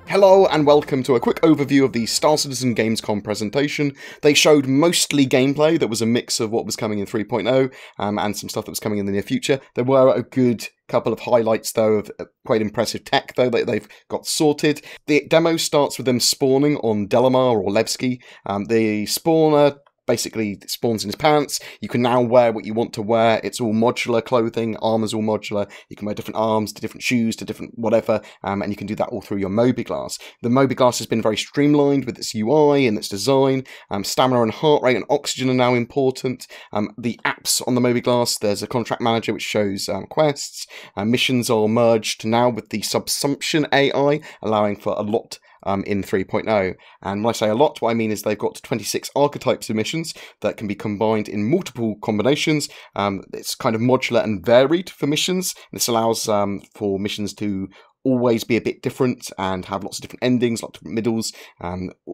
Hello and welcome to a quick overview of the Star Citizen GamesCom presentation. They showed mostly gameplay that was a mix of what was coming in 3.0 and some stuff that was coming in the near future. There were a good couple of highlights though of quite impressive tech though that they've got sorted. The demo starts with them spawning on Delamar or Levski. The spawner basically spawns in his pants. You can now wear what you want to wear. It's all modular clothing, armor's all modular. You can wear different arms to different shoes to different whatever, and you can do that all through your mobiGlas. The mobiGlas has been very streamlined with its UI and its design. Stamina and heart rate and oxygen are now important. The apps on the mobiGlas, there's a contract manager which shows quests. Missions are merged now with the subsumption AI, allowing for a lot in 3.0. And when I say a lot, what I mean is they've got 26 archetypes of missions that can be combined in multiple combinations. It's kind of modular and varied for missions. This allows for missions to always be a bit different and have lots of different endings, lots of different middles,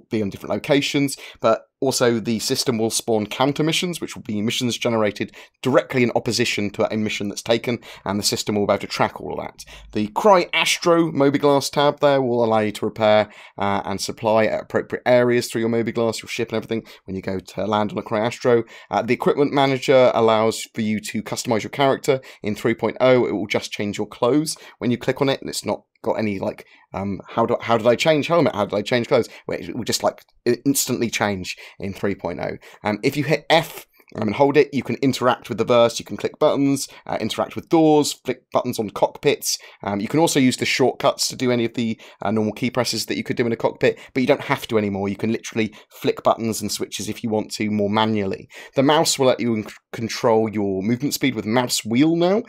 be on different locations. But also the system will spawn counter missions, which will be missions generated directly in opposition to a mission that's taken, and the system will be able to track all of that. The Cry Astro mobiGlas tab there will allow you to repair and supply at appropriate areas through your mobiGlas, your ship and everything when you go to land on a Cry Astro. The Equipment Manager allows for you to customize your character. In 3.0 it will just change your clothes when you click on it, and it's not got any like how did I change helmet, how did I change clothes, it will just like instantly change in 3.0. If you hit F and hold it, you can interact with the verse, you can click buttons, interact with doors, flick buttons on cockpits. You can also use the shortcuts to do any of the normal key presses that you could do in a cockpit, but you don't have to anymore. You can literally flick buttons and switches if you want to more manually. The mouse will let you control your movement speed with mouse wheel now,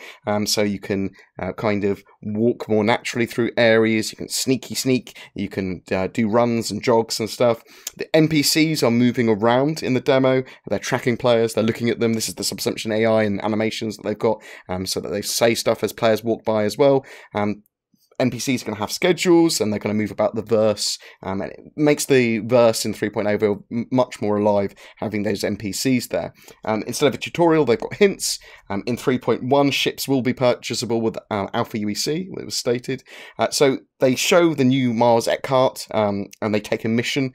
so you can kind of walk more naturally through areas, you can sneak, you can do runs and jogs and stuff. The NPCs are moving around in the demo, they're tracking players, they're looking at them. This is the subsumption AI and animations that they've got, so that they say stuff as players walk by as well. NPCs are going to have schedules and they're going to move about the verse, and it makes the verse in 3.0 feel much more alive having those NPCs there. Instead of a tutorial, they've got hints. In 3.1, ships will be purchasable with Alpha UEC, it was stated. So they show the new Mars Eckhart, and they take a mission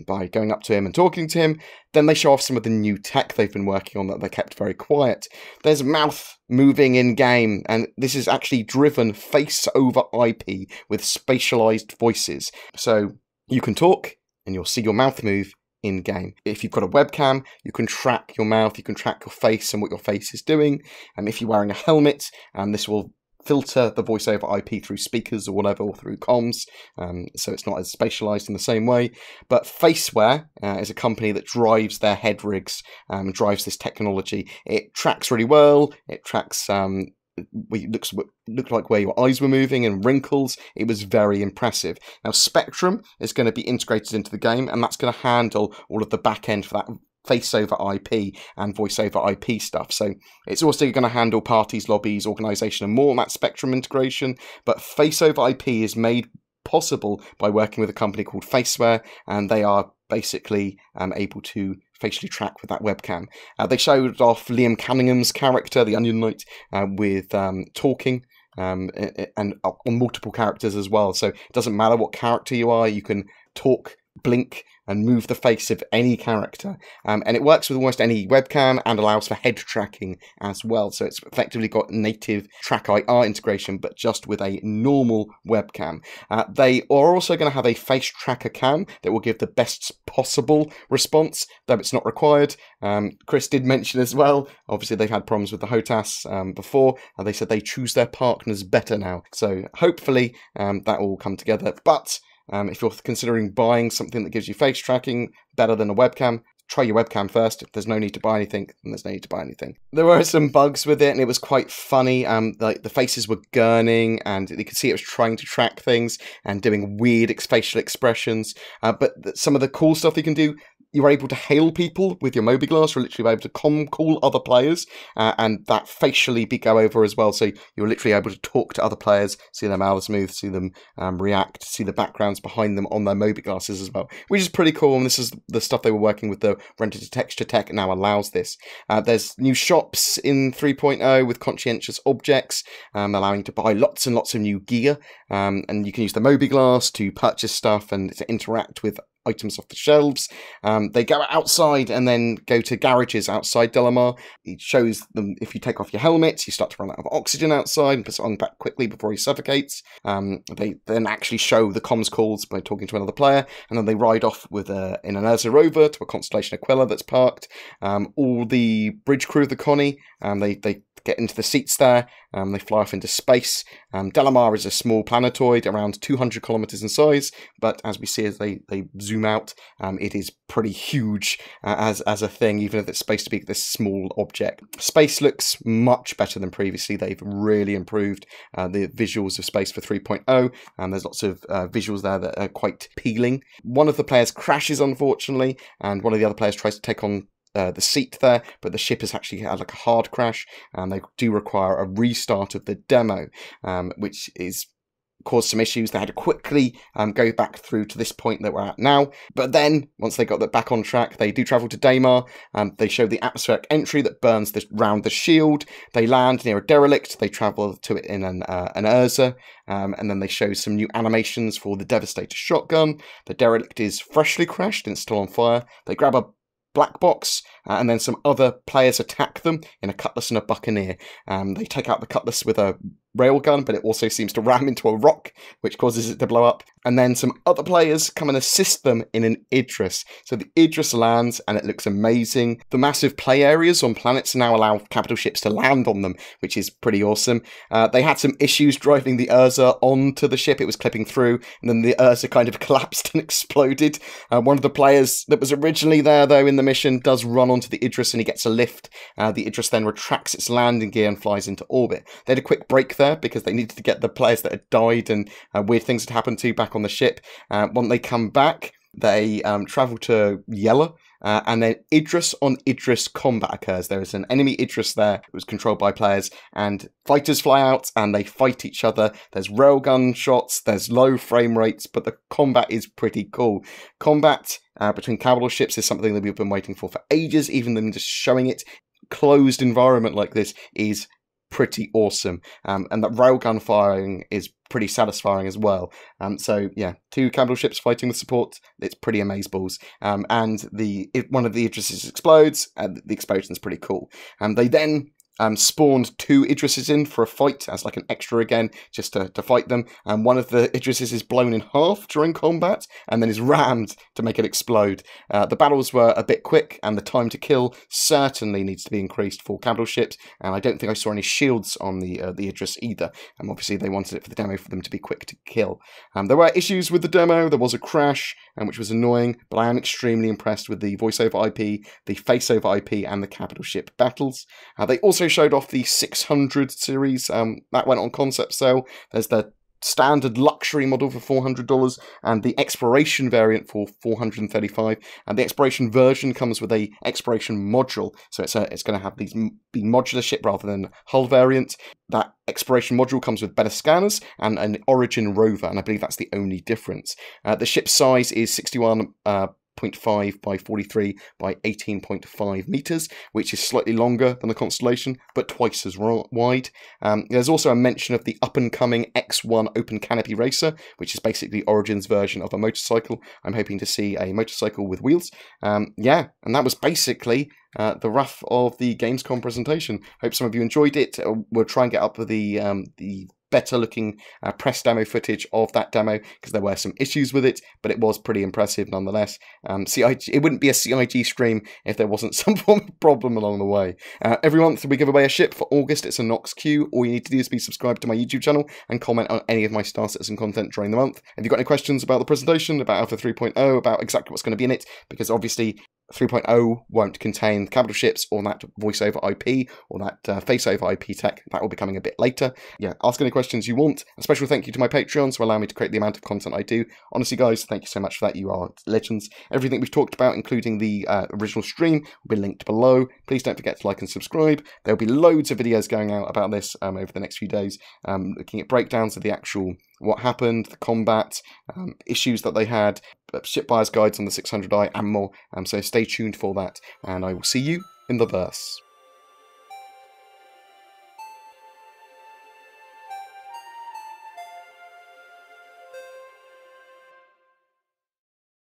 by going up to him and talking to him. Then they show off some of the new tech they've been working on that they kept very quiet. There's mouth moving in-game, and this is actually driven face over IP with spatialized voices. So you can talk, and you'll see your mouth move in-game. If you've got a webcam, you can track your mouth, you can track your face and what your face is doing. And if you're wearing a helmet, this will filter the voice over IP through speakers or whatever, or through comms, so it's not as spatialized in the same way. But Faceware is a company that drives their head rigs, drives this technology. It tracks really well, it tracks looked like where your eyes were moving and wrinkles. It was very impressive. Now Spectrum is going to be integrated into the game, and that's going to handle all of the back end for that face over IP and voice over IP stuff. So it's also going to handle parties, lobbies, organisation and more on that Spectrum integration. But face over IP is made possible by working with a company called Faceware, and they are basically able to facially track with that webcam. They showed off Liam Cunningham's character, the Onion Knight, with talking and on multiple characters as well. So it doesn't matter what character you are, you can talk, blink and move the face of any character, and it works with almost any webcam and allows for head tracking as well. So it's effectively got native track IR integration, but just with a normal webcam. They are also going to have a face tracker cam that will give the best possible response, though it's not required. Chris did mention as well, obviously they've had problems with the HOTAS before, and they said they choose their partners better now. So hopefully that will come together. But if you're considering buying something that gives you face tracking better than a webcam, try your webcam first. If there's no need to buy anything, then there's no need to buy anything. There were some bugs with it, and it was quite funny. Like the faces were gurning, and you could see it was trying to track things and doing weird facial expressions. But some of the cool stuff you can do, You're able to hail people with your mobiGlas. You're literally able to call other players, and that facially go over as well. So you're literally able to talk to other players, see their mouths move, see them react, see the backgrounds behind them on their mobiGlasses as well, which is pretty cool. And this is the stuff they were working with. The render-to-texture tech now allows this. There's new shops in 3.0 with conscientious objects, allowing you to buy lots and lots of new gear, and you can use the mobiGlas to purchase stuff and to interact with items off the shelves. They go outside and then go to garages outside Delamar. It shows them if you take off your helmet, you start to run out of oxygen outside and put it on back quickly before he suffocates. They then actually show the comms calls by talking to another player, and then they ride off with in an Ursa rover to a Constellation Aquila that's parked. All the bridge crew of the Connie, they get into the seats there, they fly off into space. Delamar is a small planetoid, around 200 kilometers in size, but as we see as they zoom out, it is pretty huge as a thing, even if it's supposed to be this small object. Space looks much better than previously. They've really improved the visuals of space for 3.0, and there's lots of visuals there that are quite appealing. One of the players crashes, unfortunately, and one of the other players tries to take on the seat there, but the ship has actually had like a hard crash, and they do require a restart of the demo, which is caused some issues. They had to quickly go back through to this point that we're at now. But then, once they got that back on track, they do travel to Daymar. They show the atmospheric entry that burns round the shield. They land near a derelict. They travel to it in an Ursa. And then they show some new animations for the Devastator shotgun. The derelict is freshly crashed and it's still on fire. They grab a black box, and then some other players attack them in a cutlass and a buccaneer. They take out the cutlass with a railgun, but it also seems to ram into a rock, which causes it to blow up. And then some other players come and assist them in an Idris. So the Idris lands, and it looks amazing. The massive play areas on planets now allow capital ships to land on them, which is pretty awesome. They had some issues driving the Ursa onto the ship. It was clipping through, and then the Ursa kind of collapsed and exploded. One of the players that was originally there, though, in the mission does run onto the Idris, and he gets a lift. The Idris then retracts its landing gear and flies into orbit. They had a quick break there because they needed to get the players that had died and weird things had happened to back on the ship. When they come back, they travel to Yella, and then Idris on Idris combat occurs. There is an enemy Idris there that was controlled by players, and fighters fly out and they fight each other. There's railgun shots, there's low frame rates, but the combat is pretty cool. Combat between capital ships is something that we've been waiting for ages. Even them just showing it, closed environment like this is pretty awesome, and that railgun firing is pretty satisfying as well. So yeah, two capital ships fighting with support, it's pretty amazeballs. And one of the Idrises explodes, and the explosion's pretty cool. They then spawned two Idrises in for a fight as like an extra again, just to fight them. And one of the Idrises is blown in half during combat and then is rammed to make it explode. The battles were a bit quick, and the time to kill certainly needs to be increased for capital ships. And I don't think I saw any shields on the Idris either. And obviously they wanted it for the demo for them to be quick to kill. There were issues with the demo. There was a crash, which was annoying, but I am extremely impressed with the voice over IP, the face over IP, and the capital ship battles. They also showed off the 600 series that went on concept sale. There's the standard luxury model for $400 and the exploration variant for $435, and the exploration version comes with a exploration module, so it's going to have these be modular ship rather than hull variant. That exploration module comes with better scanners and an Origin rover, and I believe that's the only difference. The ship size is 61.5 by 43 by 18.5 meters, which is slightly longer than the Constellation, but twice as wide. There's also a mention of the up-and-coming X1 open canopy racer, which is basically Origin's version of a motorcycle. I'm hoping to see a motorcycle with wheels. Yeah, and that was basically the rough of the Gamescom presentation. Hope some of you enjoyed it. We'll try and get up with the better looking press demo footage of that demo, because there were some issues with it, but it was pretty impressive nonetheless. It wouldn't be a CIG stream if there wasn't some form of problem along the way. Every month we give away a ship. For August it's a Nox Q. All you need to do is be subscribed to my YouTube channel and comment on any of my Star Citizen content during the month. If you've got any questions about the presentation, about Alpha 3.0, about exactly what's going to be in it, because obviously 3.0 won't contain capital ships or that voice over IP or that face over IP tech. That will be coming a bit later. Yeah, ask any questions you want. A special thank you to my Patreons who allow me to create the amount of content I do. Honestly, guys, thank you so much for that. You are legends. Everything we've talked about, including the original stream, will be linked below. Please don't forget to like and subscribe. There'll be loads of videos going out about this over the next few days, looking at breakdowns of the actual what happened, the combat, issues that they had, ship buyer's guides on the 600i and more. So stay tuned for that, and I will see you in the verse.